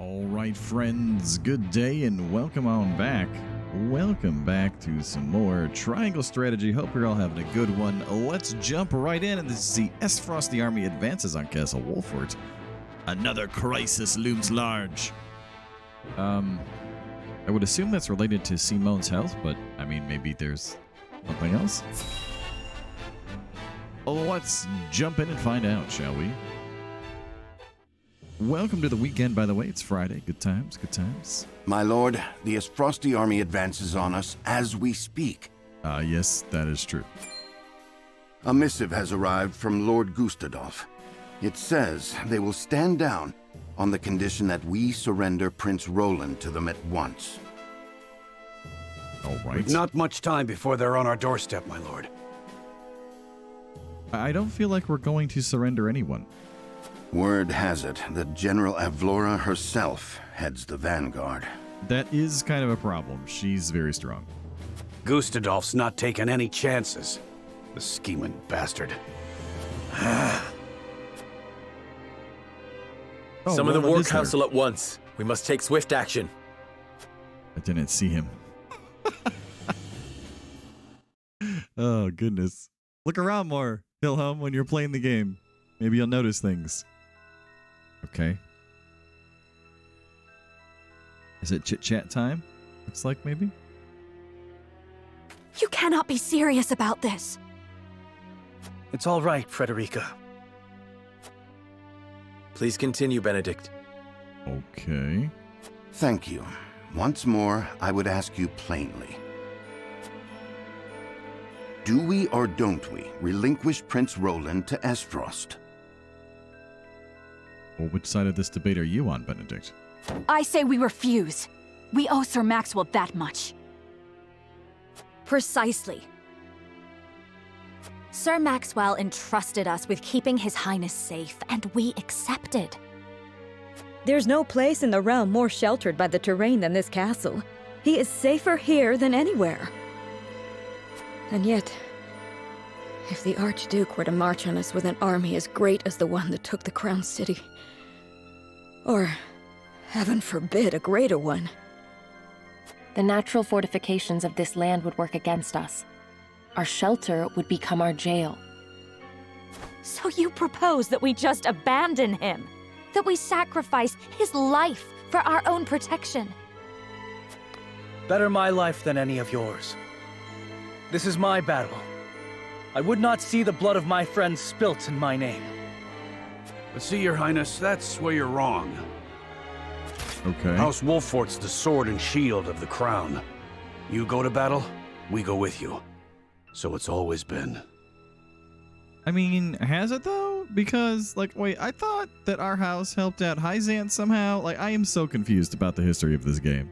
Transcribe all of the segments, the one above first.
All right, friends, good day and welcome on back. Welcome back to some more Triangle Strategy. Hope you're all having a good one. Let's jump right in, and this is the S. The army advances on Castle Wolfort. Another crisis looms large. I would assume that's related to Simone's health, but I mean, maybe there's something else. Let's jump in and find out, shall we? Welcome to the weekend, by the way. It's Friday. Good times, good times. My lord, the Frosty army advances on us as we speak. Yes, that is true. A missive has arrived from Lord Gustadolf. It says they will stand down on the condition that we surrender Prince Roland to them at once. All right. We've not much time before they're on our doorstep, my lord. I don't feel like we're going to surrender anyone. Word has it that General Avlora herself heads the vanguard. That is kind of a problem. She's very strong. Gustadolf's not taking any chances. The scheming bastard. Summon the War Council at once. We must take swift action. I didn't see him. Oh, goodness. Look around more, Wilhelm, when you're playing the game. Maybe you'll notice things. Okay. Is it chit-chat time? Looks like maybe? You cannot be serious about this. It's all right, Frederica. Please continue, Benedict. Okay. Thank you. Once more, I would ask you plainly. Do we or don't we relinquish Prince Roland to Esfrost? Well, which side of this debate are you on, Benedict? I say we refuse. We owe Sir Maxwell that much. Precisely. Sir Maxwell entrusted us with keeping His Highness safe, and we accepted. There's no place in the realm more sheltered by the terrain than this castle. He is safer here than anywhere. And yet, if the Archduke were to march on us with an army as great as the one that took the Crown City, or, heaven forbid, a greater one. The natural fortifications of this land would work against us. Our shelter would become our jail. So you propose that we just abandon him? That we sacrifice his life for our own protection? Better my life than any of yours. This is my battle. I would not see the blood of my friends spilt in my name. But see, Your Highness, that's where you're wrong. Okay. House Wolfort's the sword and shield of the crown. You go to battle, we go with you. So it's always been. I mean, has it though? Because, like, wait, I thought that our house helped out Hyzant somehow. Like, I am so confused about the history of this game.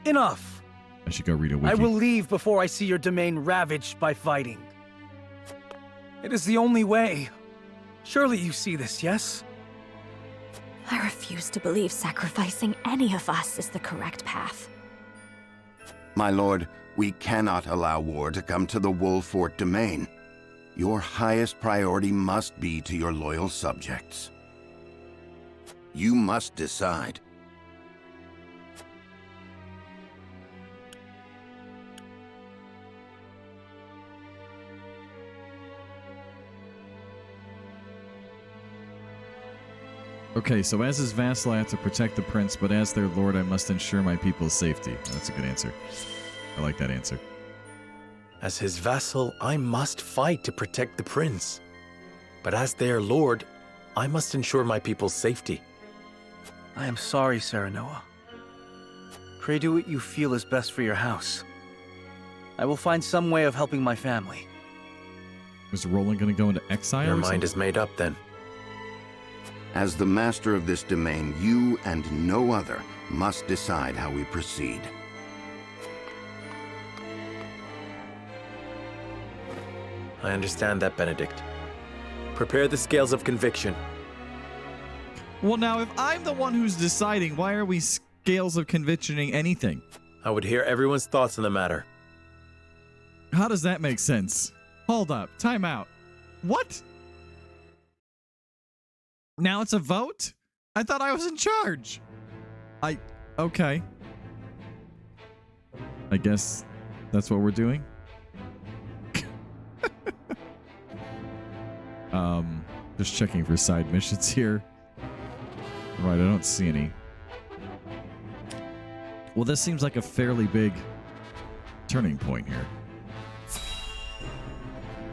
Enough! I should go read a wiki. I will leave before I see your domain ravaged by fighting. It is the only way. Surely you see this, yes? I refuse to believe sacrificing any of us is the correct path. My lord, we cannot allow war to come to the Wolfort domain. Your highest priority must be to your loyal subjects. You must decide. Okay, so as his vassal, I have to protect the prince, but as their lord, I must ensure my people's safety. That's a good answer. I like that answer. As his vassal, I must fight to protect the prince. But as their lord, I must ensure my people's safety. I am sorry, Serenoa. Pray do what you feel is best for your house. I will find some way of helping my family. Was Roland going to go into exile? Your or mind something? is made up then. As the master of this domain, you and no other must decide how we proceed. I understand that, Benedict. Prepare the scales of conviction. Well, now, if I'm the one who's deciding, why are we scales of convictioning anything? I would hear everyone's thoughts on the matter. How does that make sense? Hold up. Time out. What? Now it's a vote? I thought I was in charge. Okay. I guess that's what we're doing. Just checking for side missions here. Right, I don't see any. Well, this seems like a fairly big turning point here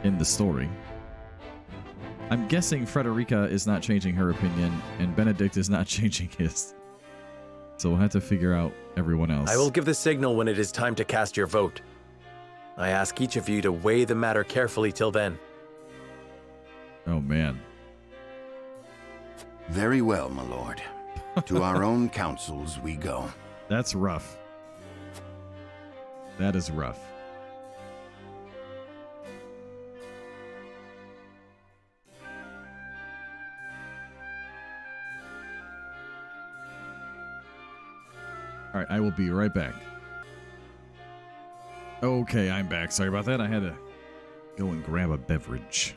in the story. I'm guessing Frederica is not changing her opinion, and Benedict is not changing his. So we'll have to figure out everyone else. I will give the signal when it is time to cast your vote. I ask each of you to weigh the matter carefully till then. Oh, man. Very well, my lord. To our own councils we go. That's rough. That is rough. All right, I will be right back. Okay, I'm back. Sorry about that. I had to go and grab a beverage.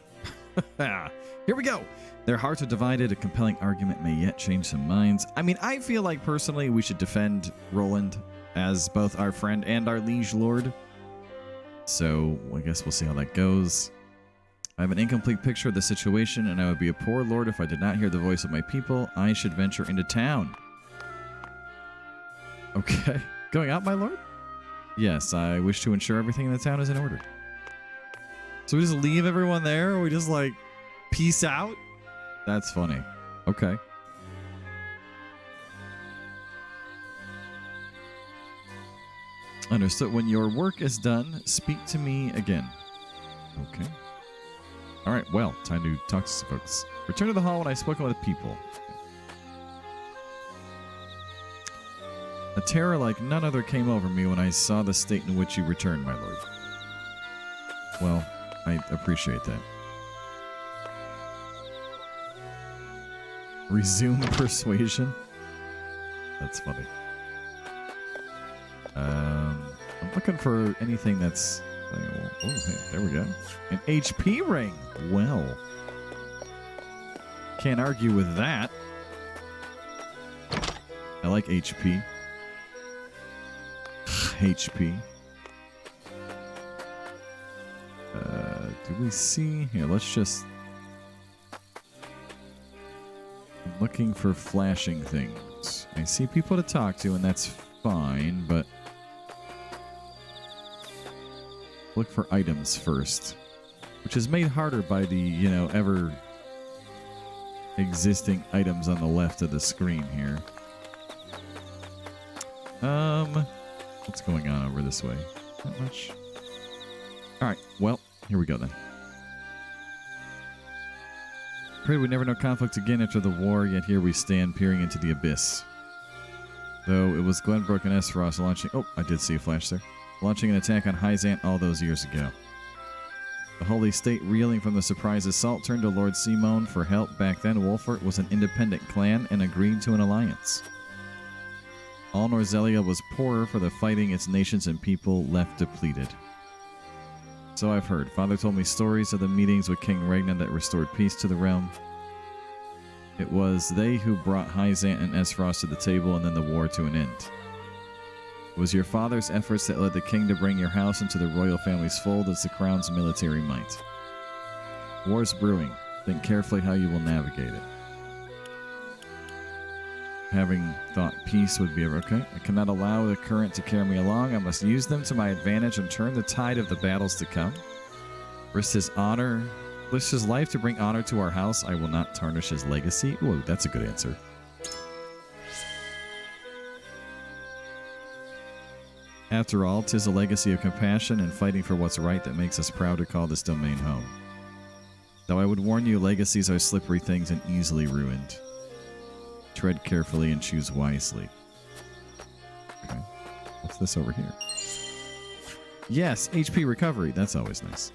Here we go. Their hearts are divided. A compelling argument may yet change some minds. I mean, I feel like personally we should defend Roland as both our friend and our liege lord. So I guess we'll see how that goes. I have an incomplete picture of the situation, and I would be a poor lord if I did not hear the voice of my people. I should venture into town. Okay. Going out, my lord? Yes, I wish to ensure everything in the town is in order. So we just leave everyone there, or we just like peace out? That's funny. Okay. Understood. When your work is done, speak to me again. Okay. All right. Well, time to talk to some folks. Return to the hall when I've spoken with people. A terror like none other came over me when I saw the state in which you returned, my lord. Well, I appreciate that. Resume persuasion? That's funny. I'm looking for anything that's... Oh, hey, there we go. An HP ring. Well. Can't argue with that. I like HP. HP. Do we see... Here, let's just... I'm looking for flashing things. I see people to talk to, and that's fine, but... Look for items first. Which is made harder by the, ever... existing items on the left of the screen here. What's going on over this way? Not much. Alright, well, here we go then. Pray we never know conflict again after the war, yet here we stand peering into the abyss. Though it was Glenbrook and Esros launching... Oh, I did see a flash there. Launching an attack on Hyzant all those years ago. The Holy State, reeling from the surprise assault, turned to Lord Simone for help. Back then, Wolfert was an independent clan and agreed to an alliance. All Norzelia was poorer for the fighting, its nations and people left depleted. So I've heard. Father told me stories of the meetings with King Ragnar that restored peace to the realm. It was they who brought Hyzant and Esros to the table and then the war to an end. It was your father's efforts that led the king to bring your house into the royal family's fold as the crown's military might. War's brewing. Think carefully how you will navigate it. Having thought peace would be okay. I cannot allow the current to carry me along. I must use them to my advantage and turn the tide of the battles to come. Risk his life to bring honor to our house. I will not tarnish his legacy. Ooh, that's a good answer. After all, 'tis a legacy of compassion and fighting for what's right that makes us proud to call this domain home. Though I would warn you, legacies are slippery things and easily ruined. Tread carefully and choose wisely. Okay. What's this over here? Yes, HP recovery. That's always nice.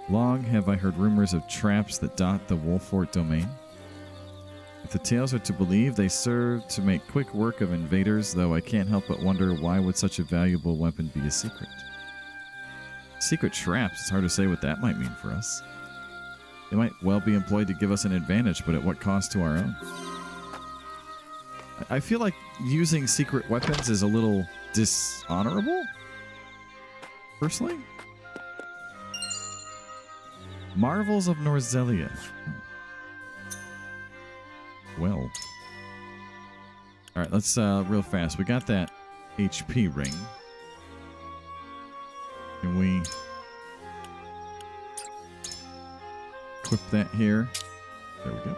Long have I heard rumors of traps that dot the Wolfort domain. If the tales are to believe, they serve to make quick work of invaders, though I can't help but wonder why would such a valuable weapon be a secret? Secret traps. It's hard to say what that might mean for us. They might well be employed to give us an advantage, but at what cost to our own? I feel like using secret weapons is a little dishonorable, personally. Marvels of Norzelia. Well. Alright, let's real fast. We got that HP ring. Can we equip that here? There we go.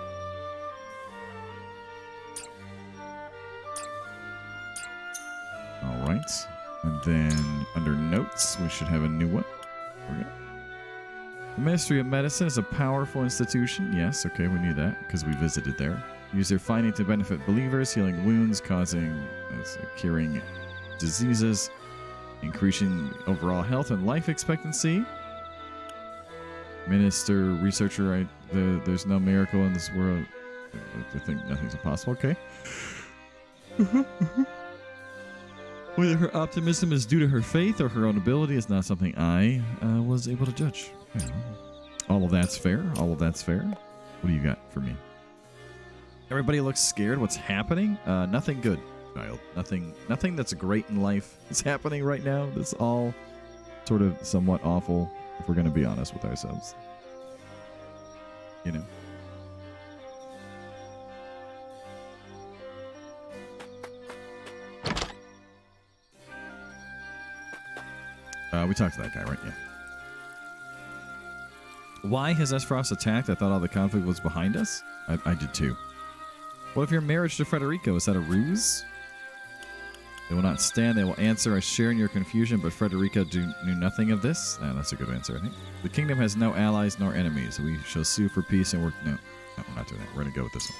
Alright. And then under notes, we should have a new one. There we go. The Ministry of Medicine is a powerful institution. Yes, okay, we knew that because we visited there. Use their finding to benefit believers, healing wounds, curing diseases, increasing overall health and life expectancy. Minister, researcher, there's no miracle in this world. I think nothing's impossible. Okay. Whether her optimism is due to her faith or her own ability is not something I was able to judge. Okay. All of that's fair. All of that's fair. What do you got for me? Everybody looks scared. What's happening? Nothing good, child. Nothing that's great in life is happening right now. That's all sort of somewhat awful, if we're going to be honest with ourselves. You know? We talked to that guy, right? Yeah. Why has Esfrost attacked? I thought all the conflict was behind us. I did too. What if your marriage to Frederica? Was that a ruse? They will not stand. They will answer. I share in your confusion, but Frederica knew nothing of this. That's a good answer, I think. The kingdom has no allies nor enemies. We shall sue for peace and work. No, we're not doing that. We're going to go with this one.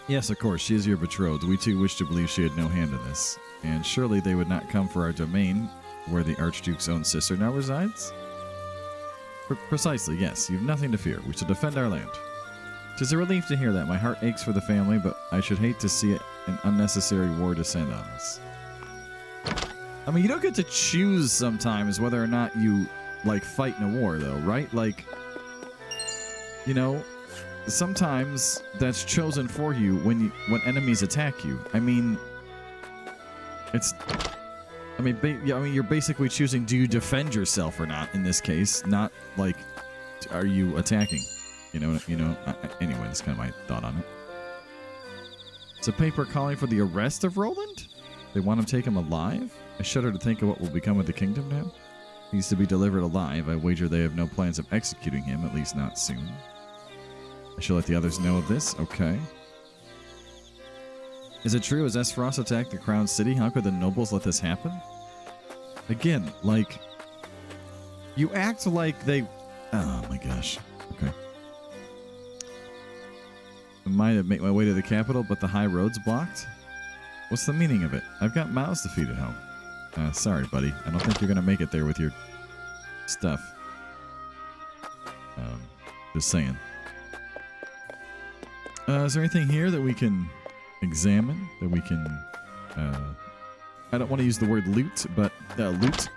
Yes, of course. She is your betrothed. We too wish to believe she had no hand in this. And surely they would not come for our domain, where the Archduke's own sister now resides? Precisely, yes. You've nothing to fear. We shall defend our land. 'Tis a relief to hear that. My heart aches for the family, but I should hate to see an unnecessary war descend on us. I mean, you don't get to choose sometimes whether or not you, like, fight in a war, though, right? Like, you know, sometimes that's chosen for you when enemies attack you. I mean, you're basically choosing, do you defend yourself or not in this case, not like, are you attacking? Anyway, that's kind of my thought on it. It's a paper calling for the arrest of Roland? They want him to take him alive? I shudder to think of what will become of the kingdom now. He needs to be delivered alive. I wager they have no plans of executing him, at least not soon. I shall let the others know of this. Okay. Is it true? Has Esfrost attacked the crown city? How could the nobles let this happen? Again, like, you act like they... Oh my gosh. Okay. I might have made my way to the capital, but the high road's blocked? What's the meaning of it? I've got mouths to feed at home. Sorry, buddy. I don't think you're going to make it there with your stuff. Just saying. Is there anything here that we can examine? That we can... I don't want to use the word loot, but loot.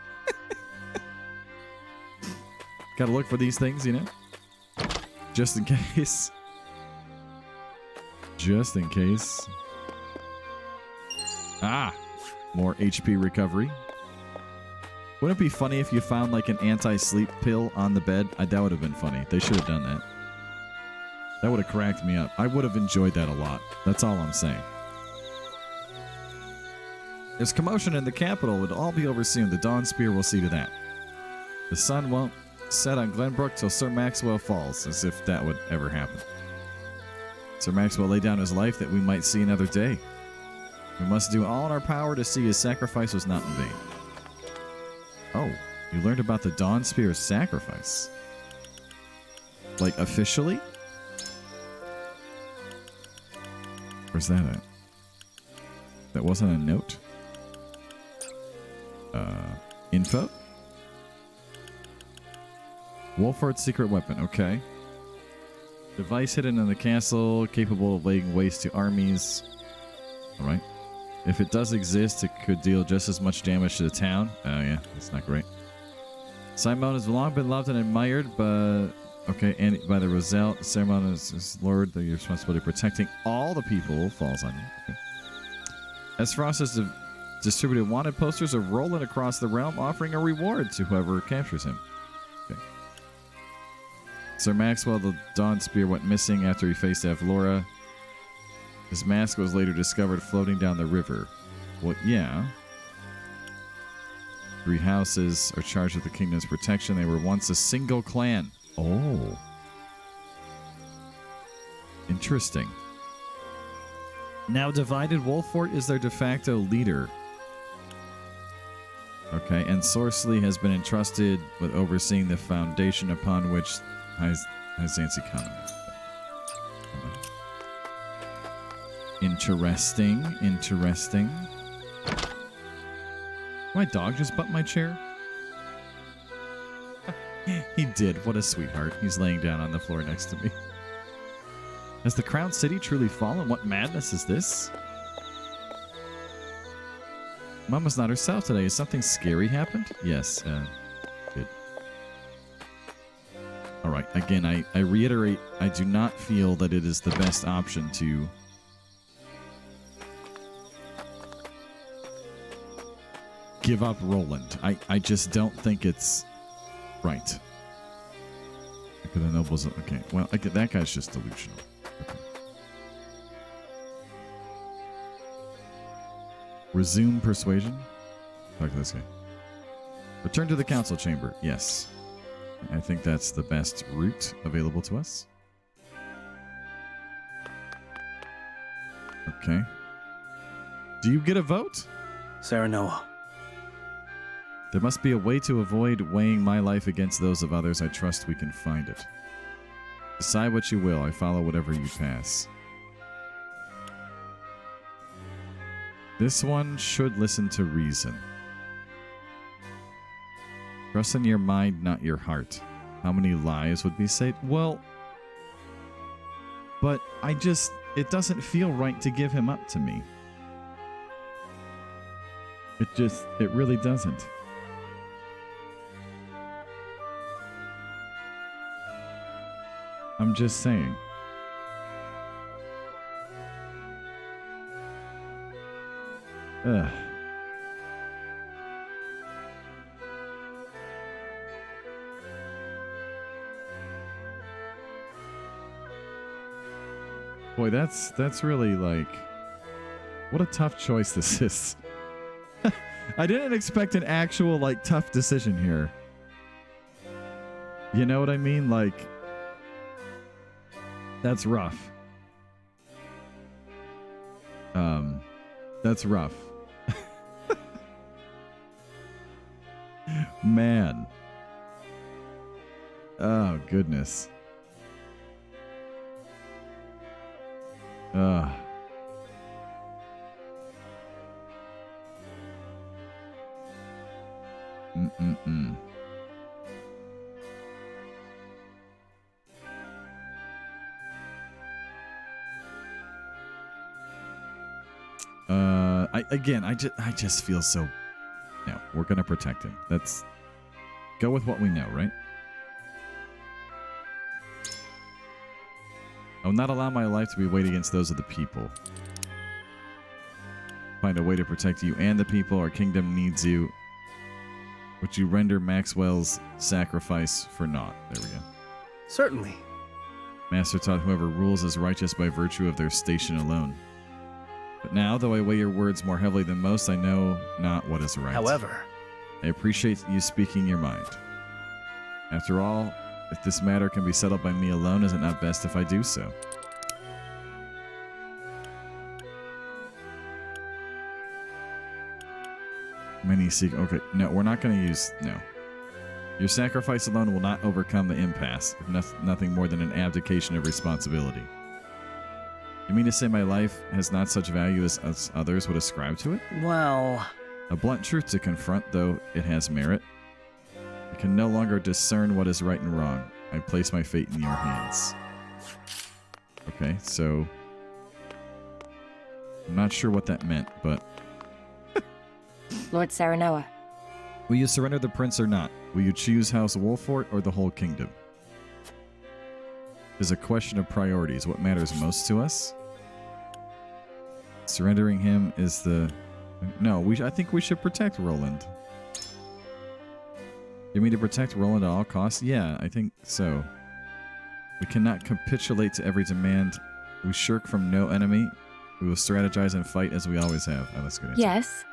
Gotta look for these things, you know? Just in case. Just in case. Ah! More HP recovery. Wouldn't it be funny if you found like an anti-sleep pill on the bed? That would have been funny. They should have done that. That would have cracked me up. I would have enjoyed that a lot. That's all I'm saying. There's commotion in the capital. It'll all be over soon. The Dawn Spear will see to that. The sun won't set on Glenbrook till Sir Maxwell falls, as if that would ever happen. Sir Maxwell laid down his life that we might see another day. We must do all in our power to see his sacrifice was not in vain. Oh, you learned about the Dawn Spear's sacrifice. Like, officially? Where's that at? That wasn't a note? Info? Wolford's secret weapon, okay. Device hidden in the castle, capable of laying waste to armies. Alright. If it does exist, it could deal just as much damage to the town. Oh yeah, that's not great. Simon has long been loved and admired, but okay, and by the Roselle, Simon is Lord. The responsibility of protecting all the people falls on you. Okay. As Frost has distributed wanted posters of Roland across the realm, offering a reward to whoever captures him. Okay. Sir Maxwell, the Dawn Spear, went missing after he faced Avlora. His mask was later discovered floating down the river. Well, yeah. 3 houses are charged with the kingdom's protection. They were once a single clan. Oh. Interesting. Now divided, Wolfort is their de facto leader. Okay, and Sorceley has been entrusted with overseeing the foundation upon which Hyzant's economy. Interesting, interesting. My dog just bumped my chair? He did. What a sweetheart. He's laying down on the floor next to me. Has the Crown City truly fallen? What madness is this? Mama's not herself today. Has something scary happened? Yes. Good. All right. Again, I reiterate, I do not feel that it is the best option to give up Roland. I just don't think it's right. Okay, the nobles. Okay, well, that guy's just delusional. Okay. Resume persuasion. Talk to this guy. Return to the council chamber. Yes. I think that's the best route available to us. Okay. Do you get a vote? Serenoa. There must be a way to avoid weighing my life against those of others. I trust we can find it. Decide what you will. I follow whatever you pass. This one should listen to reason. Trust in your mind, not your heart. How many lives would be saved? Well, but it doesn't feel right to give him up to me. It really doesn't. I'm just saying. Ugh. Boy, that's really like, what a tough choice this is. I didn't expect an actual like tough decision here. You know what I mean? Like, that's rough. That's rough. Man. Oh, goodness. I just feel so. No, we're gonna protect him. Let's go with what we know, right? I will not allow my life to be weighed against those of the people. Find a way to protect you and the people. Our kingdom needs you. Would you render Maxwell's sacrifice for naught? There we go. Certainly. Master taught whoever rules is righteous by virtue of their station alone. But now, though I weigh your words more heavily than most, I know not what is right. However, I appreciate you speaking your mind. After all, if this matter can be settled by me alone, is it not best if I do so? Many seek... Okay, no, we're not going to use... No. Your sacrifice alone will not overcome the impasse, if nothing more than an abdication of responsibility. You mean to say my life has not such value as others would ascribe to it? well, A blunt truth to confront, though it has merit. I can no longer discern what is right and wrong. I place my fate in your hands. Okay, so... I'm not sure what that meant, but... Lord Serenoa. Will you surrender the prince or not? Will you choose House Wolfort or the whole kingdom? It's a question of priorities. What matters most to us? Surrendering him is the... No, I think we should protect Roland. You mean to protect Roland at all costs? Yeah, I think so. We cannot capitulate to every demand. We shirk from no enemy. We will strategize and fight as we always have. Oh, that's a good answer. Yes.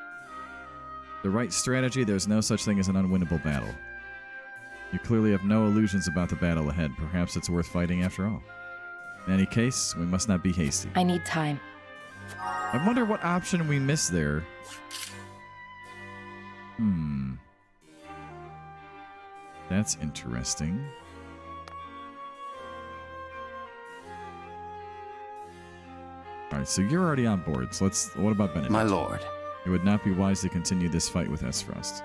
The right strategy, there's no such thing as an unwinnable battle. You clearly have no illusions about the battle ahead. Perhaps it's worth fighting after all. In any case, we must not be hasty. I need time. I wonder what option we missed there. That's interesting. Alright, so you're already on board. So what about Benedict? My lord. It would not be wise to continue this fight with Esfrost.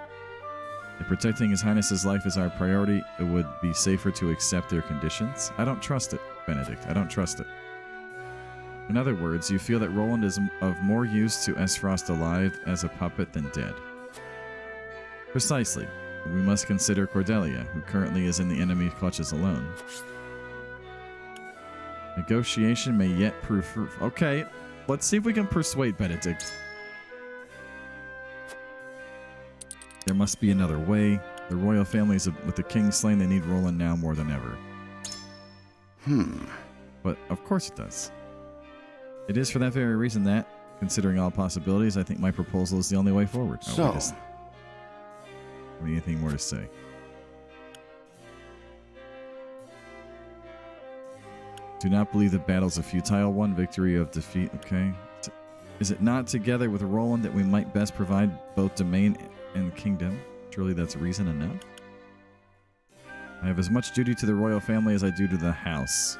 If protecting His Highness's life is our priority, it would be safer to accept their conditions. I don't trust it, Benedict. I don't trust it. In other words, you feel that Roland is of more use to Esfrost alive as a puppet than dead. Precisely. We must consider Cordelia, who currently is in the enemy clutches alone. Negotiation may yet prove fruitful. Okay, let's see if we can persuade Benedict. There must be another way. The royal families with the king slain, they need Roland now more than ever. But of course it does. It is for that very reason that, considering all possibilities, I think my proposal is the only way forward. Anything more to say? Do not believe that battle's a futile one. Victory of defeat. Okay. Is it not together with Roland that we might best provide both domain and kingdom? Surely that's reason enough. I have as much duty to the royal family as I do to the house.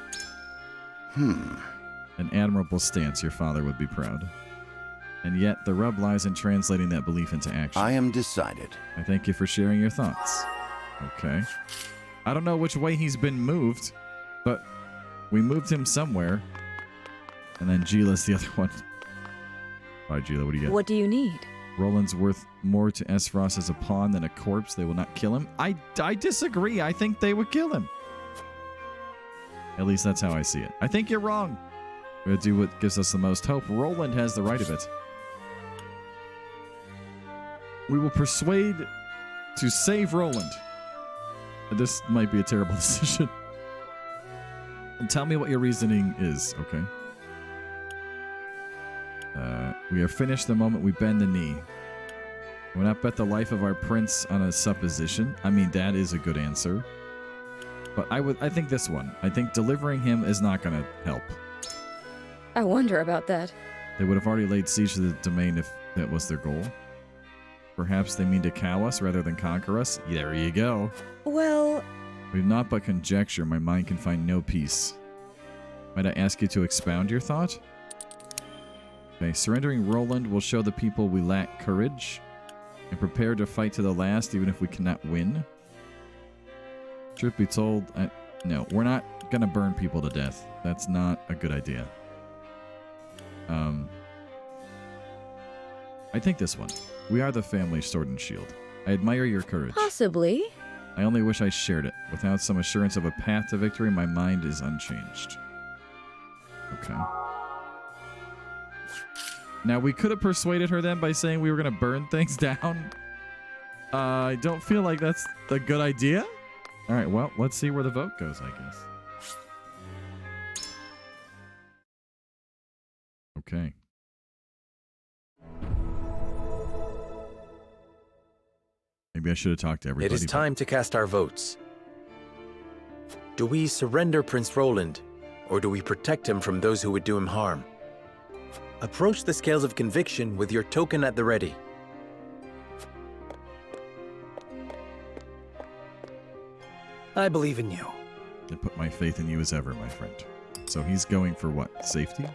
An admirable stance. Your father would be proud. And yet, the rub lies in translating that belief into action. I am decided. I thank you for sharing your thoughts. Okay. I don't know which way he's been moved, but we moved him somewhere. And then Gila's the other one. All right, Gila, what do you got? What do you need? Roland's worth more to Esfrost as a pawn than a corpse. They will not kill him. I disagree. I think they would kill him. At least that's how I see it. I think you're wrong. We're going to do what gives us the most hope. Roland has the right of it. We will persuade to save Roland. This might be a terrible decision. And tell me what your reasoning is, okay? We are finished the moment we bend the knee. We will not bet the life of our prince on a supposition. I mean, that is a good answer. But I think this one. I think delivering him is not going to help. I wonder about that. They would have already laid siege to the domain if that was their goal. Perhaps they mean to cow us rather than conquer us. There you go. Well... We have not but conjecture. My mind can find no peace. Might I ask you to expound your thought? Okay, surrendering Roland will show the people we lack courage and prepare to fight to the last even if we cannot win. Truth be told, no, we're not going to burn people to death. That's not a good idea. I think this one. We are the family sword and shield. I admire your courage. Possibly. I only wish I shared it. Without some assurance of a path to victory, my mind is unchanged. Okay. Now, we could have persuaded her then by saying we were going to burn things down. I don't feel like that's a good idea. All right, well, let's see where the vote goes, I guess. Okay. Maybe I should have talked to everybody. It is time to cast our votes. Do we surrender Prince Roland, or do we protect him from those who would do him harm? Approach the scales of conviction with your token at the ready. I believe in you. I put my faith in you as ever, my friend. So he's going for what? Safety?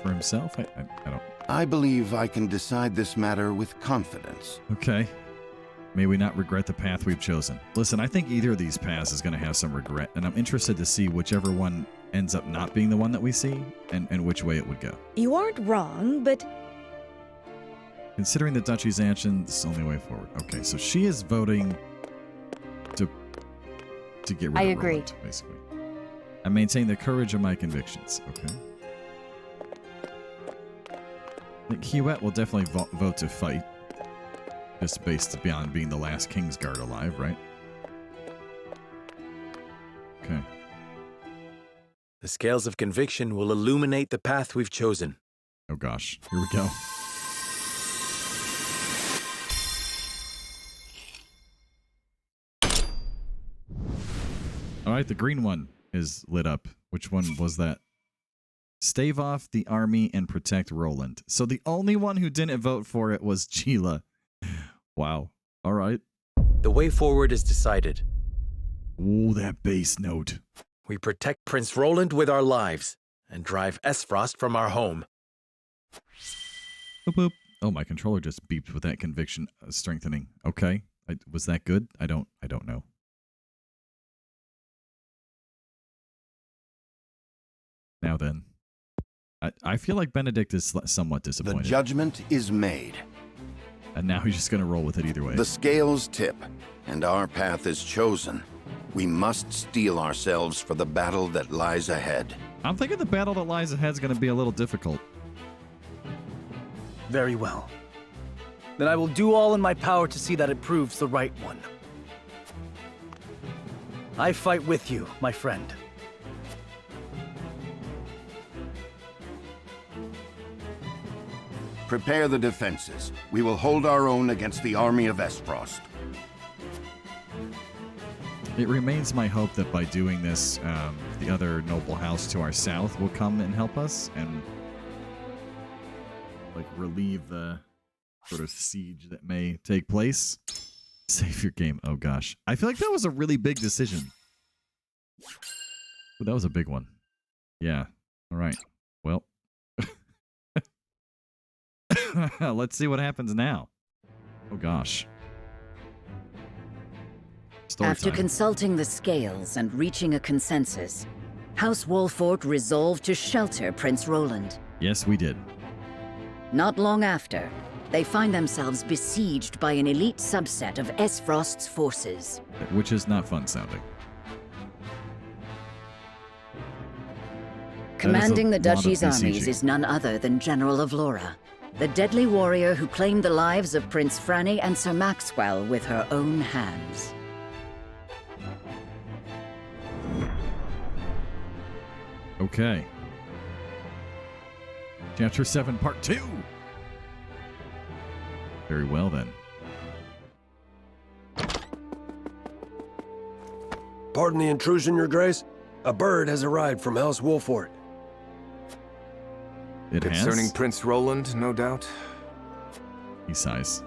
For himself? I don't... I believe I can decide this matter with confidence. Okay. May we not regret the path we've chosen. Listen, I think either of these paths is going to have some regret, and I'm interested to see whichever one ends up not being the one that we see, and which way it would go. You aren't wrong, but... Considering the duchy's action, this is the only way forward. Okay, so she is voting to get rid I of agree. Roland, basically. I maintain the courage of my convictions. Okay. I think Huet will definitely vote to fight. Just based beyond being the last Kingsguard alive, right? Okay. The scales of conviction will illuminate the path we've chosen. Oh gosh, here we go. All right, the green one is lit up. Which one was that? Stave off the army and protect Roland. So the only one who didn't vote for it was Gila. Wow. All right. The way forward is decided. Ooh, that bass note. We protect Prince Roland with our lives and drive Esfrost from our home. Boop, boop. Oh, my controller just beeped with that conviction strengthening. Okay. Was that good? I don't know. Now then. I feel like Benedict is somewhat disappointed. The judgment is made. And now he's just going to roll with it either way. The scales tip, and our path is chosen. We must steel ourselves for the battle that lies ahead. I'm thinking the battle that lies ahead is going to be a little difficult. Very well. Then I will do all in my power to see that it proves the right one. I fight with you, my friend. Prepare the defenses. We will hold our own against the army of Esfrost. It remains my hope that by doing this, the other noble house to our south will come and help us and like relieve the sort of siege that may take place. Save your game. Oh gosh. I feel like that was a really big decision. Ooh, that was a big one. Yeah. All right. Well. Let's see what happens now. Oh gosh. Story After time. consulting the scales and reaching a consensus, House Wolfort resolved to shelter Prince Roland. Yes, we did. Not long after, they find themselves besieged by an elite subset of Esfrost's forces. Which is not fun sounding. Commanding the That is a lot of Duchy's armies besieging. is none other than General of Laura, the deadly warrior who claimed the lives of Prince Franny and Sir Maxwell with her own hands. Okay. Chapter 7, Part 2. Very well, then. Pardon the intrusion, Your Grace. A bird has arrived from House Wolfort. It Concerning has? Prince Roland, no doubt. He sighs.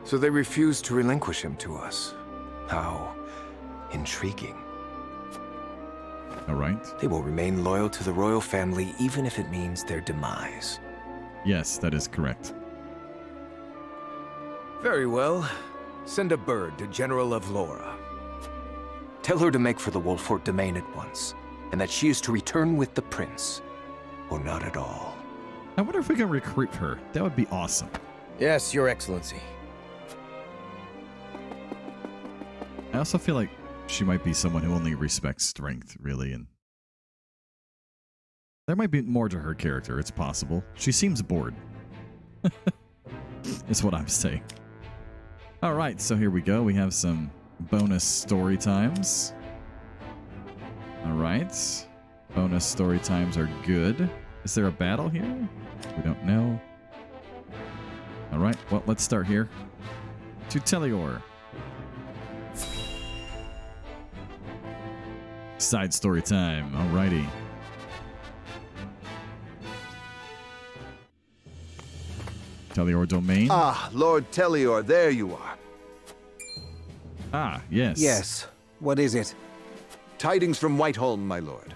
So they refused to relinquish him to us. How intriguing. All right. They will remain loyal to the royal family even if it means their demise. Yes, that is correct. Very well. Send a bird to General of Laura. Tell her to make for the Wolfort domain at once, and that she is to return with the prince, or not at all. I wonder if we can recruit her. That would be awesome. Yes, Your Excellency. I also feel like she might be someone who only respects strength, really, and there might be more to her character. It's possible. She seems bored. Is what I'm saying. All right, so here we go. We have some bonus story times. All right. Bonus story times are good. Is there a battle here? We don't know. All right, well, let's start here. To Telior. Side story time. Alrighty. Telior domain. Ah, Lord Telior, there you are. Ah, yes. Yes. What is it? Tidings from Whiteholm, my lord.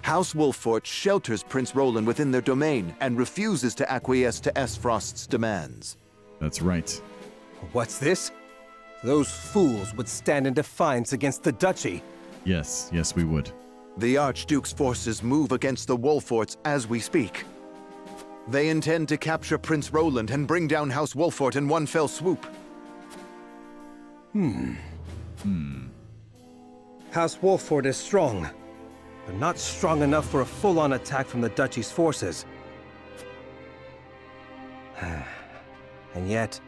House Wolfort shelters Prince Roland within their domain and refuses to acquiesce to Esfrost's demands. That's right. What's this? Those fools would stand in defiance against the Duchy. Yes, yes, we would. The Archduke's forces move against the Wolforts as we speak. They intend to capture Prince Roland and bring down House Wolfort in one fell swoop. House Wolfort is strong, but not strong enough for a full-on attack from the Duchy's forces. And yet,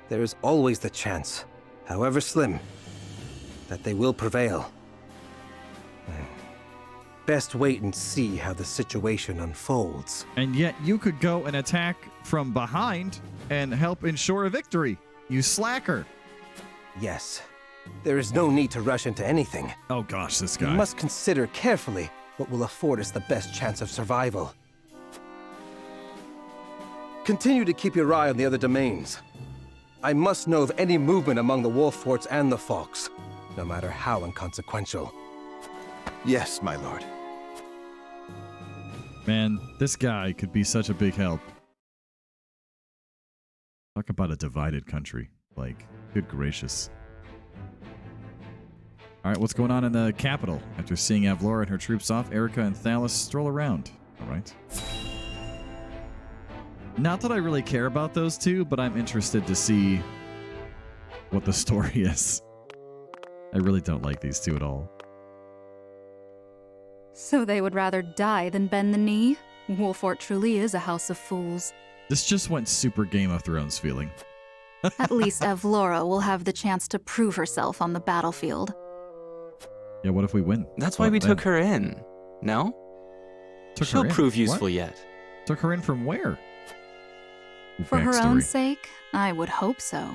there is always the chance, however slim, that they will prevail. Best wait and see how the situation unfolds. And yet you could go and attack from behind and help ensure a victory. You slacker. Yes, there is no need to rush into anything. Oh gosh, this guy. We must consider carefully what will afford us the best chance of survival. Continue to keep your eye on the other domains. I must know of any movement among the Wolforts and the Falks, no matter how inconsequential. Yes, my lord. Man, this guy could be such a big help. Talk about a divided country. Like, good gracious. Alright, what's going on in the capital? After seeing Avlora and her troops off, Erica and Thalos stroll around. Alright. Not that I really care about those two, but I'm interested to see what the story is. I really don't like these two at all. So they would rather die than bend the knee? Wolfort truly is a house of fools. This just went super Game of Thrones feeling. At least Avlora will have the chance to prove herself on the battlefield. Yeah, what if we win? That's why we took her in. No? She'll prove useful yet. Took her in from where? For her own sake, I would hope so.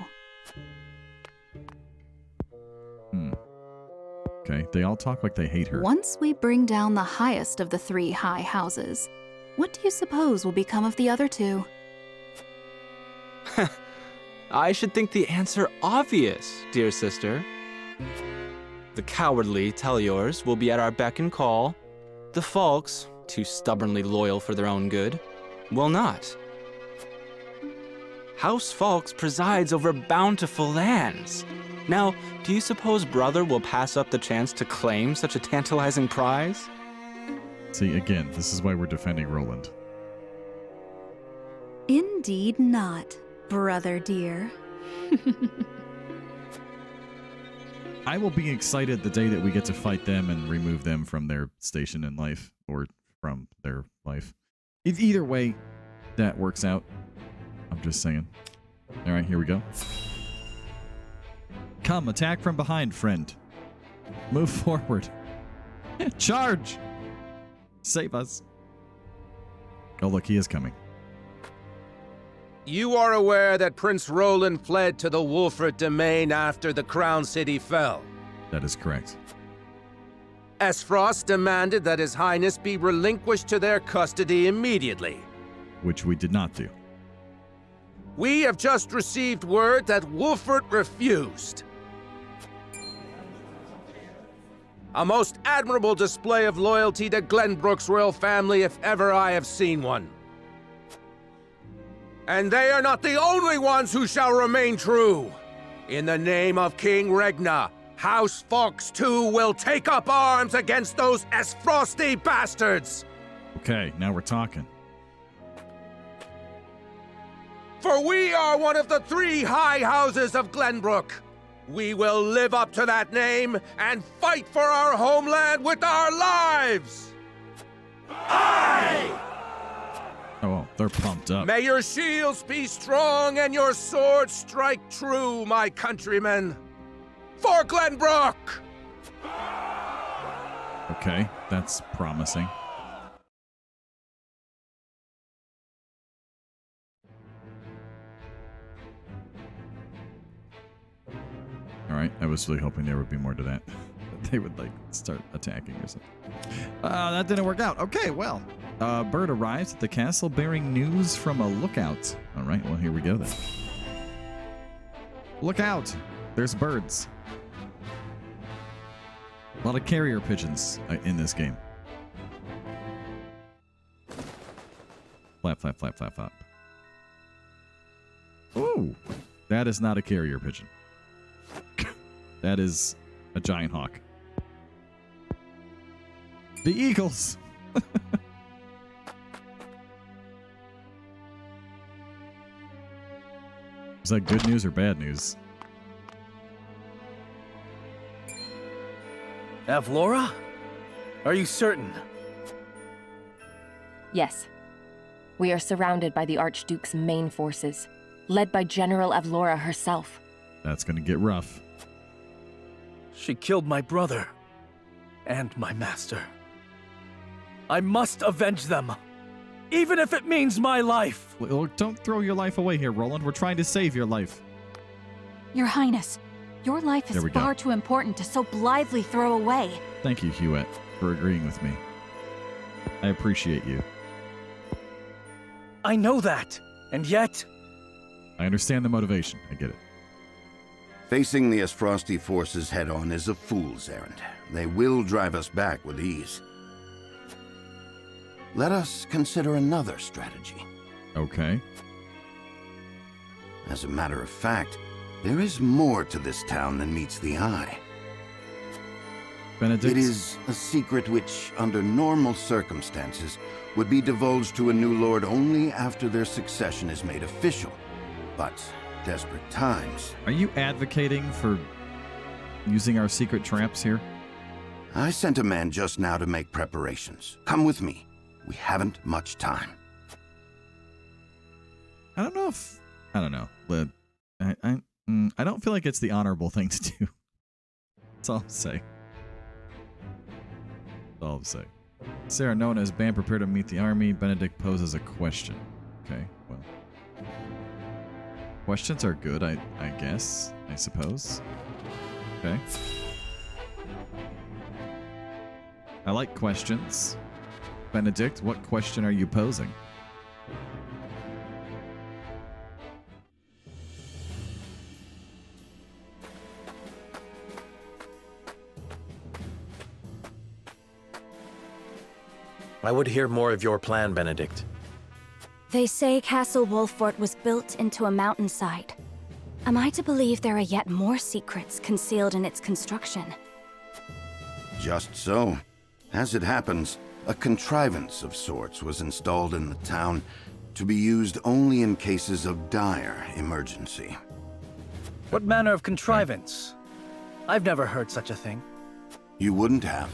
Okay, they all talk like they hate her. Once we bring down the highest of the 3 high houses, what do you suppose will become of the other 2? I should think the answer obvious, dear sister. The cowardly Teliors will be at our beck and call. The Falks, too stubbornly loyal for their own good, will not. House Falks presides over bountiful lands. Now, do you suppose Brother will pass up the chance to claim such a tantalizing prize? See, again, this is why we're defending Roland. Indeed not, brother dear. I will be excited the day that we get to fight them and remove them from their station in life, or from their life. Either way, that works out. I'm just saying. All right, here we go. Come, attack from behind, friend. Move forward. Charge! Save us. Oh, look, he is coming. You are aware that Prince Roland fled to the Wolfort domain after the Crown City fell. That is correct. Esfrost demanded that His Highness be relinquished to their custody immediately. Which we did not do. We have just received word that Wolfort refused. A most admirable display of loyalty to Glenbrook's royal family if ever I have seen one. And they are not the only ones who shall remain true. In the name of King Regna, House Fox too will take up arms against those Esfrosty bastards! Okay, now we're talking. For we are one of the 3 high houses of Glenbrook. We will live up to that name and fight for our homeland with our lives! Aye! Oh, they're pumped up. May your shields be strong and your swords strike true, my countrymen. For Glenbrook! Okay, that's promising. Alright, I was really hoping there would be more to that. They would, like, start attacking or something. That didn't work out. Okay, well. Bird arrives at the castle bearing news from a lookout. Alright, well, here we go then. Look out! There's birds. A lot of carrier pigeons in this game. Flap, flap, flap, flap, flap. Ooh, that is not a carrier pigeon. That is a giant hawk. The eagles! Is that good news or bad news? Avlora? Are you certain? Yes. We are surrounded by the Archduke's main forces, led by General Avlora herself. That's gonna get rough. She killed my brother. And my master. I must avenge them. Even if it means my life. Well, don't throw your life away here, Roland. We're trying to save your life. Your Highness, your life is far too important to so blithely throw away. Thank you, Hewitt, for agreeing with me. I appreciate you. I know that, and yet... I understand the motivation. I get it. Facing the Esfrosti forces head-on is a fool's errand. They will drive us back with ease. Let us consider another strategy. Okay. As a matter of fact, there is more to this town than meets the eye. Benedict? It is a secret which, under normal circumstances, would be divulged to a new lord only after their succession is made official. But desperate times... Are you advocating for using our secret traps here? I sent a man just now to make preparations. Come with me. We haven't much time. I don't know if... I don't know. I don't feel like it's the honorable thing to do. That's all I'll say. That's all I'll say. Sarah, known as Bam, prepare to meet the army. Benedict poses a question. Okay, well. Questions are good, I guess. I suppose. Okay. I like questions. Benedict, what question are you posing? I would hear more of your plan, Benedict. They say Castle Wolffort was built into a mountainside. Am I to believe there are yet more secrets concealed in its construction? Just so. As it happens, a contrivance of sorts was installed in the town to be used only in cases of dire emergency. What manner of contrivance? I've never heard such a thing. You wouldn't have.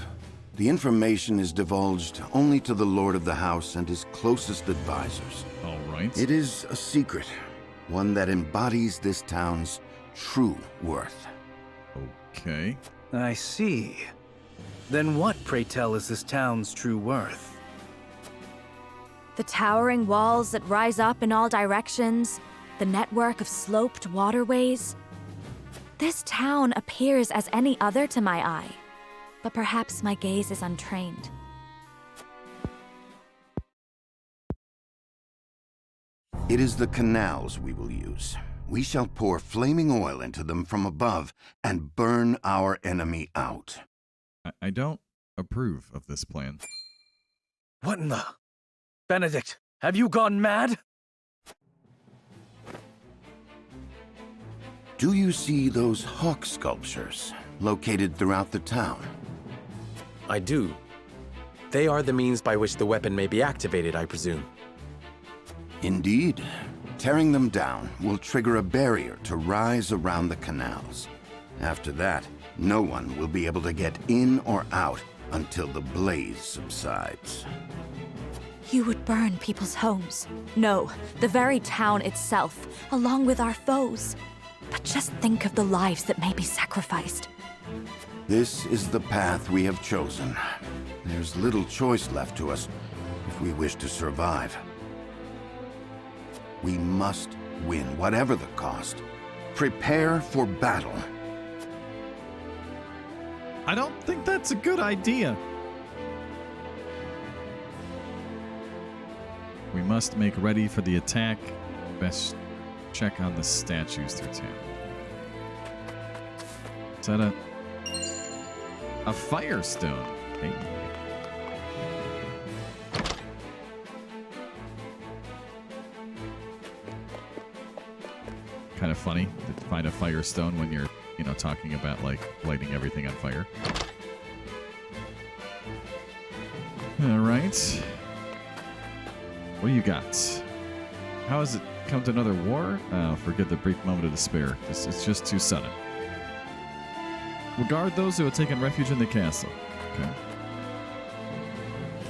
The information is divulged only to the Lord of the House and his closest advisors. All right. It is a secret, one that embodies this town's true worth. Okay. I see. Then what, pray tell, is this town's true worth? The towering walls that rise up in all directions, the network of sloped waterways. This town appears as any other to my eye, but perhaps my gaze is untrained. It is the canals we will use. We shall pour flaming oil into them from above and burn our enemy out. I don't approve of this plan. What in the... Benedict, have you gone mad? Do you see those hawk sculptures located throughout the town? I do. They are the means by which the weapon may be activated, I presume. Indeed. Tearing them down will trigger a barrier to rise around the canals. After that, no one will be able to get in or out until the blaze subsides. You would burn people's homes. No, the very town itself, along with our foes. But just think of the lives that may be sacrificed. This is the path we have chosen. There's little choice left to us if we wish to survive. We must win, whatever the cost. Prepare for battle. I don't think that's a good idea. We must make ready for the attack. Best check on the statues through town. Is that a firestone? Hey. Kind of funny to find a firestone when you're, talking about like lighting everything on fire. All right. What do you got? How is it? come to another war? Forget the brief moment of despair. It's just too sudden. Regard those who have taken refuge in the castle. Okay.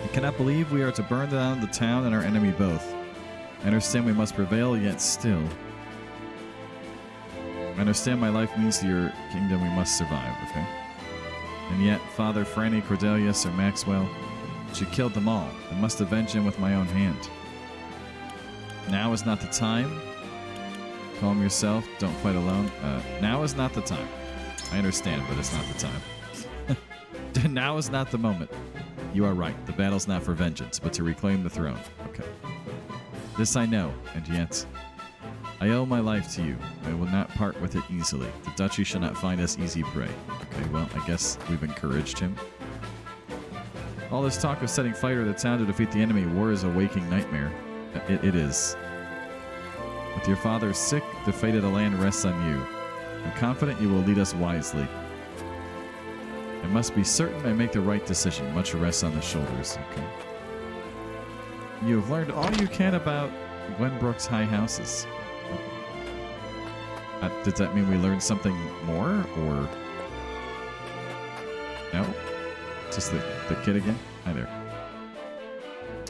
I cannot believe we are to burn down the town and our enemy both. I understand we must prevail, yet still. I understand my life means to your kingdom we must survive, okay? And yet, Father Franny, Cordelia, Sir Maxwell, she killed them all. I must avenge him with my own hand. Now is not the time. Calm yourself. Don't fight alone. Now is not the time. I understand, but it's not the time. Now is not the moment. You are right. The battle's not for vengeance, but to reclaim the throne. Okay. This I know, and yet I owe my life to you. I will not part with it easily. The duchy shall not find us easy prey. Okay, well, I guess we've encouraged him. All this talk of setting fire to the town to defeat the enemy, war is a waking nightmare. It is. With your father sick, the fate of the land rests on you. I'm confident you will lead us wisely. I must be certain I make the right decision. Much rests on the shoulders. Okay. You have learned all you can about Glenbrook's high houses. Does that mean we learned something more, or no? Just the kid again? Hi there.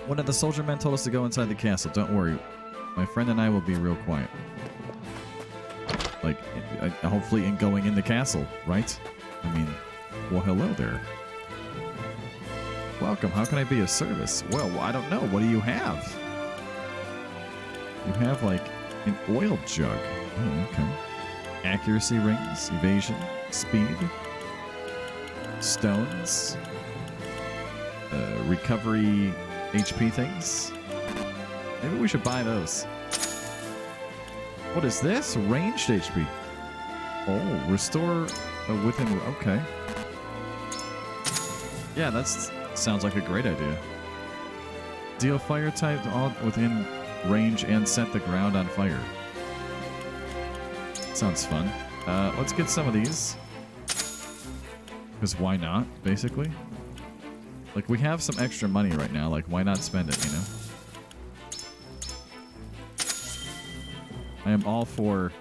One of the soldier men told us to go inside the castle. Don't worry. My friend and I will be real quiet. Like, hopefully in going in the castle, right? I mean, well, hello there. Welcome. How can I be of service? Well, I don't know. What do you have? You have, like, an oil jug. Oh, okay. Accuracy rings, evasion, speed, stones, recovery HP things. Maybe we should buy those. What is this? Ranged HP. Oh, restore within... Okay. Yeah, that sounds like a great idea. Deal fire type all within range and set the ground on fire. Sounds fun. Let's get some of these. Because why not, basically? Like, we have some extra money right now. Like, why not spend it, you know? I am all for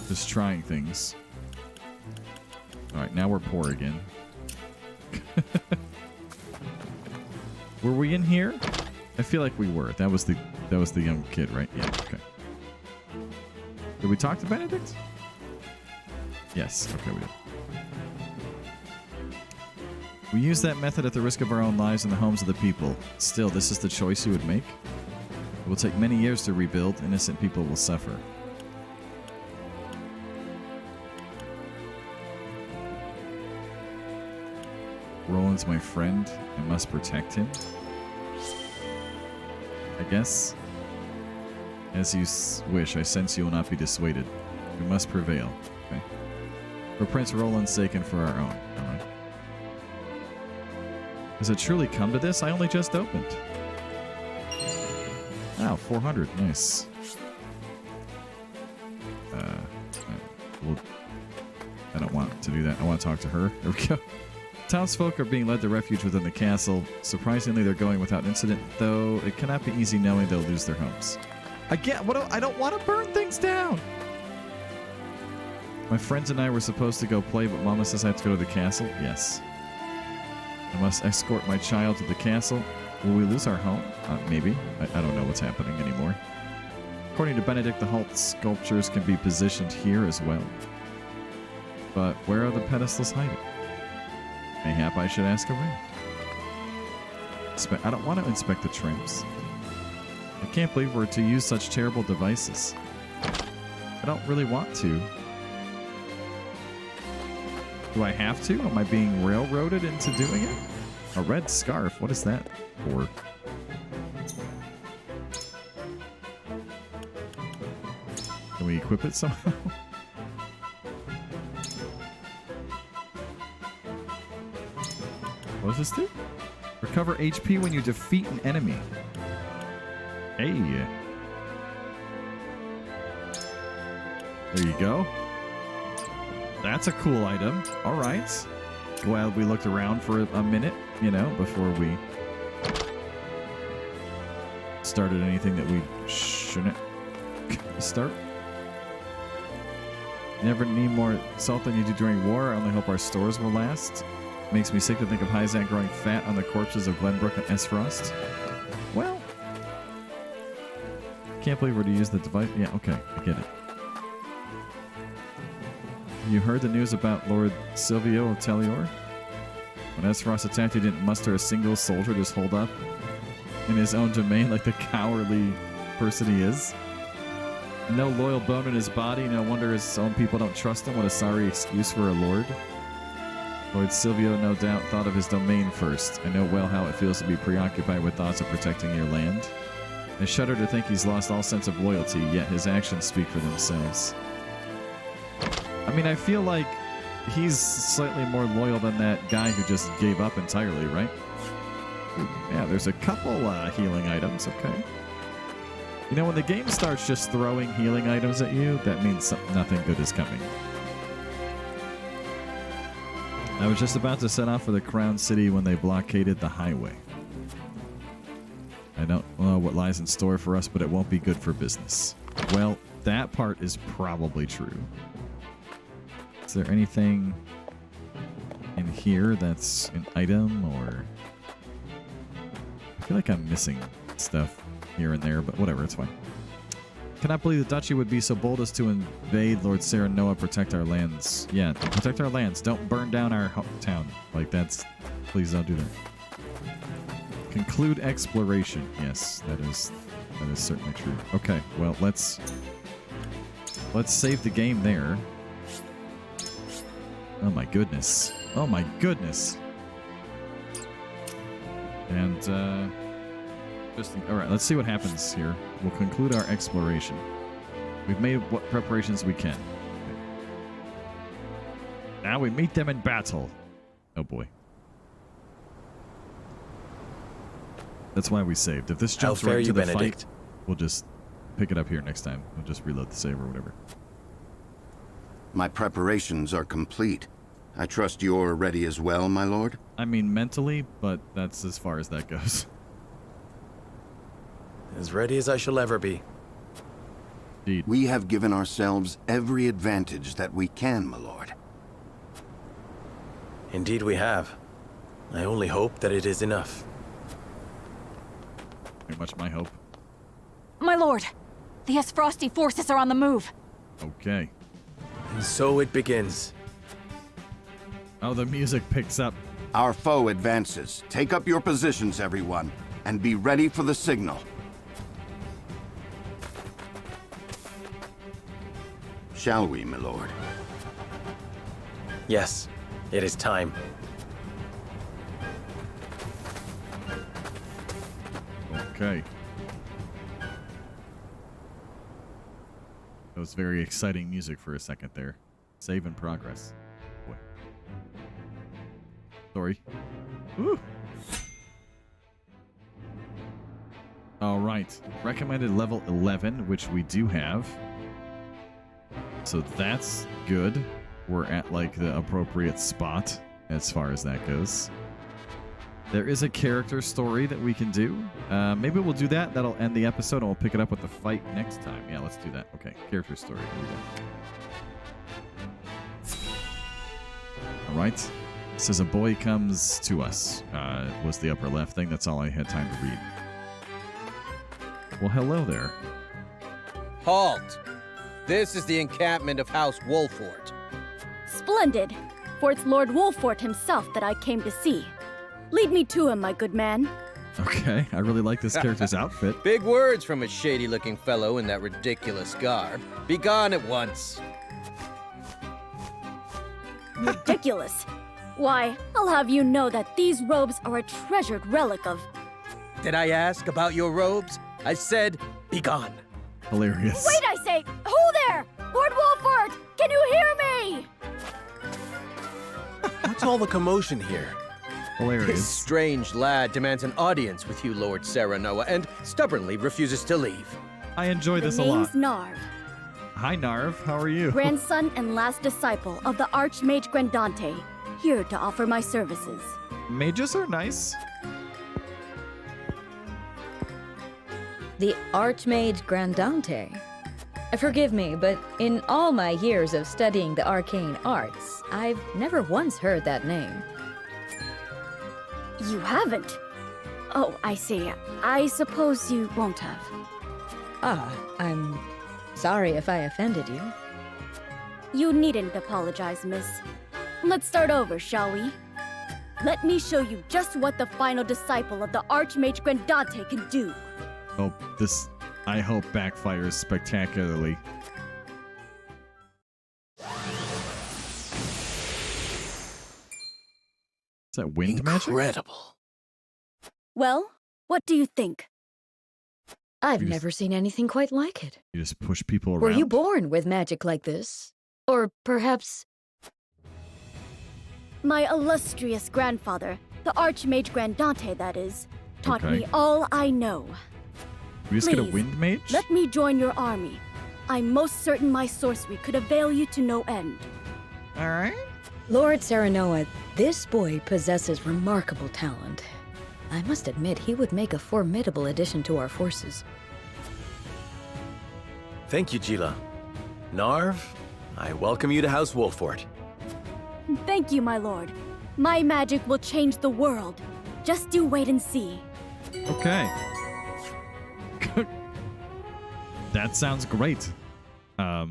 just trying things. Alright, now we're poor again. Were we in here? I feel like we were. That was the young kid, right? Yeah, okay. Did we talk to Benedict? Yes, okay, we did. We use that method at the risk of our own lives and the homes of the people. Still, this is the choice you would make? It will take many years to rebuild. Innocent people will suffer. Roland's my friend. I must protect him. I guess. As you wish, I sense you will not be dissuaded. We must prevail. Okay. For Prince Roland's sake and for our own. Alright. Has it truly come to this? I only just opened. Wow, 400. Nice. Well, I don't want to do that. I want to talk to her. There we go. Townsfolk are being led to refuge within the castle. Surprisingly, they're going without incident, though it cannot be easy knowing they'll lose their homes. Again, I don't want to burn things down. My friends and I were supposed to go play, but Mama says I have to go to the castle. Yes. I must escort my child to the castle. Will we lose our home? Maybe. I don't know what's happening anymore. According to Benedict, the halt sculptures can be positioned here as well. But where are the pedestals hiding? Mayhap I should ask around. I don't want to inspect the trims. I can't believe we're to use such terrible devices. I don't really want to. Do I have to? Am I being railroaded into doing it? A red scarf? What is that for? Can we equip it somehow? What does this do? Recover HP when you defeat an enemy. Hey. There you go. That's a cool item. All right. Glad we looked around for a minute, you know, before we started anything that we shouldn't start. Never need more salt than you do during war. I only hope our stores will last. Makes me sick to think of Hyzak growing fat on the corpses of Glenbrook and Esfrost. Well, can't believe we're to use the device. Yeah, okay, I get it. You heard the news about Lord Silvio of Telior? When Esfrost attacked, he didn't muster a single soldier, just hold up in his own domain like the cowardly person he is. No loyal bone in his body. No wonder his own people don't trust him. What a sorry excuse for a lord. Lord Silvio, no doubt, thought of his domain first. I know well how it feels to be preoccupied with thoughts of protecting your land. I shudder to think he's lost all sense of loyalty, yet his actions speak for themselves. I mean, I feel like he's slightly more loyal than that guy who just gave up entirely, right? Yeah, there's a couple healing items, okay. You know, when the game starts just throwing healing items at you, that means nothing good is coming. I was just about to set off for the Crown City when they blockaded the highway. I don't know what lies in store for us, but it won't be good for business. Well, that part is probably true. Is there anything in here that's an item, or... I feel like I'm missing stuff here and there, but whatever, it's fine. Cannot believe the Duchy would be so bold as to invade Lord Serenoa, protect our lands. Yeah, protect our lands. Don't burn down our town. Like, that's... Please don't do that. Conclude exploration. Yes, that is certainly true. Okay, well, let's save the game there. Oh my goodness. Oh my goodness. And, all right, let's see what happens here. We'll conclude our exploration. We've made what preparations we can. Now we meet them in battle. Oh boy. That's why we saved. If this jumps right into the fight, we'll just pick it up here next time. We'll just reload the save or whatever. My preparations are complete. I trust you're ready as well, my lord? I mean, mentally, but that's as far as that goes. As ready as I shall ever be. Indeed. We have given ourselves every advantage that we can, my lord. Indeed we have. I only hope that it is enough. Very much my hope. My lord, the Esfrosti forces are on the move. Okay. And so it begins. Oh, the music picks up. Our foe advances. Take up your positions, everyone, and be ready for the signal. Shall we, my lord? Yes, it is time. Okay. That was very exciting music for a second there. Save in progress. Boy. Sorry. Woo! All right. Recommended level 11, which we do have. So that's good. We're at like the appropriate spot as far as that goes. There is a character story that we can do. Maybe we'll do that. That'll end the episode, and we'll pick it up with the fight next time. Yeah, let's do that. Okay, character story. Here we go. All right. It says a boy comes to us. Was the upper left thing. That's all I had time to read. Well, hello there. Halt! This is the encampment of House Wolfort. Splendid, for it's Lord Wolfort himself that I came to see. Lead me to him, my good man. Okay, I really like this character's outfit. Big words from a shady-looking fellow in that ridiculous garb. Be gone at once. Ridiculous. Why, I'll have you know that these robes are a treasured relic of... Did I ask about your robes? I said, be gone. Hilarious. Wait, I say! Who there? Lord Wolfort! Can you hear me? What's all the commotion here? Hilarious. This strange lad demands an audience with you, Lord Serenoa, and stubbornly refuses to leave. I enjoy this a The name's lot. Narv, Hi, Narv. How are you? grandson and last disciple of the Archmage Grandante, here to offer my services. Mages are nice. The Archmage Grandante. Forgive me, but in all my years of studying the arcane arts, I've never once heard that name. You haven't? Oh, I see. I suppose you won't have. Ah, I'm sorry if I offended you. You needn't apologize, miss. Let's start over, shall we? Let me show you just what the final disciple of the Archmage Grandante can do. Oh, this, I hope, backfires spectacularly. Is that wind magic? Incredible. Well, what do you think? I've never seen anything quite like it. You just push people around? Were you born with magic like this? Or perhaps... My illustrious grandfather, the Archmage Grandante, that is, taught Okay. me all I know. We just get a Please, wind mage? Let me join your army. I'm most certain my sorcery could avail you to no end. All right. Lord Serenoa, this boy possesses remarkable talent. I must admit, he would make a formidable addition to our forces. Thank you, Gila. Narv, I welcome you to House Wolfort. Thank you, my lord. My magic will change the world. Just you wait and see. Okay. That sounds great. A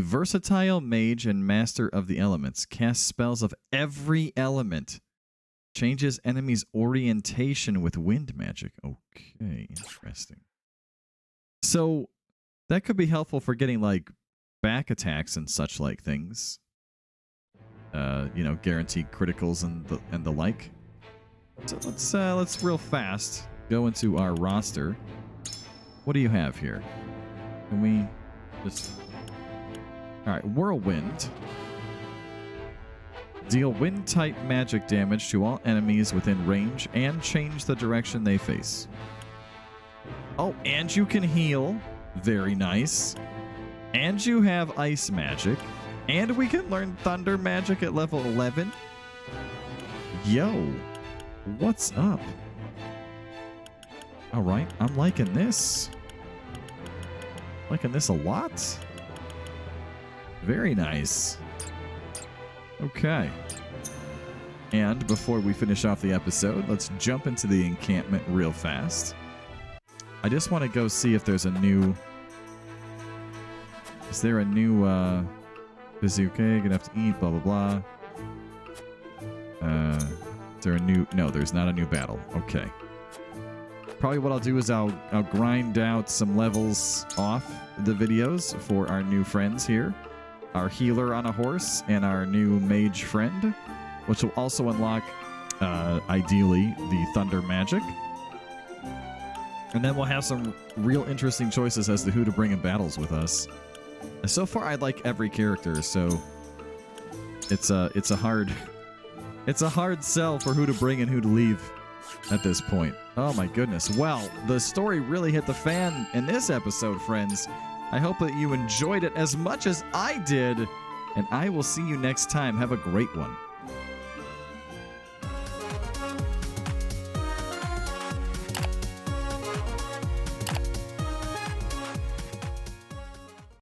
versatile mage and master of the elements casts spells of every element. Changes enemies' orientation with wind magic. Okay, interesting. So that could be helpful for getting like back attacks and such like things. You know, guaranteed criticals and the like. So let's real fast go into our roster. What do you have here? Can we just... All right, Whirlwind. Deal wind-type magic damage to all enemies within range and change the direction they face. Oh, and you can heal. Very nice. And you have ice magic. And we can learn thunder magic at level 11. Yo, what's up? All right, I'm liking this. Liking this a lot. Very nice. Okay. And before we finish off the episode, let's jump into the encampment real fast. I just want to go see if there's a new... Is there a new, busy, okay, gonna have to eat, blah, blah, blah. Is there a new... No, there's not a new battle. Okay. Probably what I'll do is I'll grind out some levels off the videos for our new friends here. Our healer on a horse and our new mage friend, which will also unlock, ideally, the thunder magic. And then we'll have some real interesting choices as to who to bring in battles with us. So far, I like every character, so it's a hard sell for who to bring and who to leave at this point. Oh my goodness. Well, the story really hit the fan in this episode, friends. I hope that you enjoyed it as much as I did, and I will see you next time. Have a great one.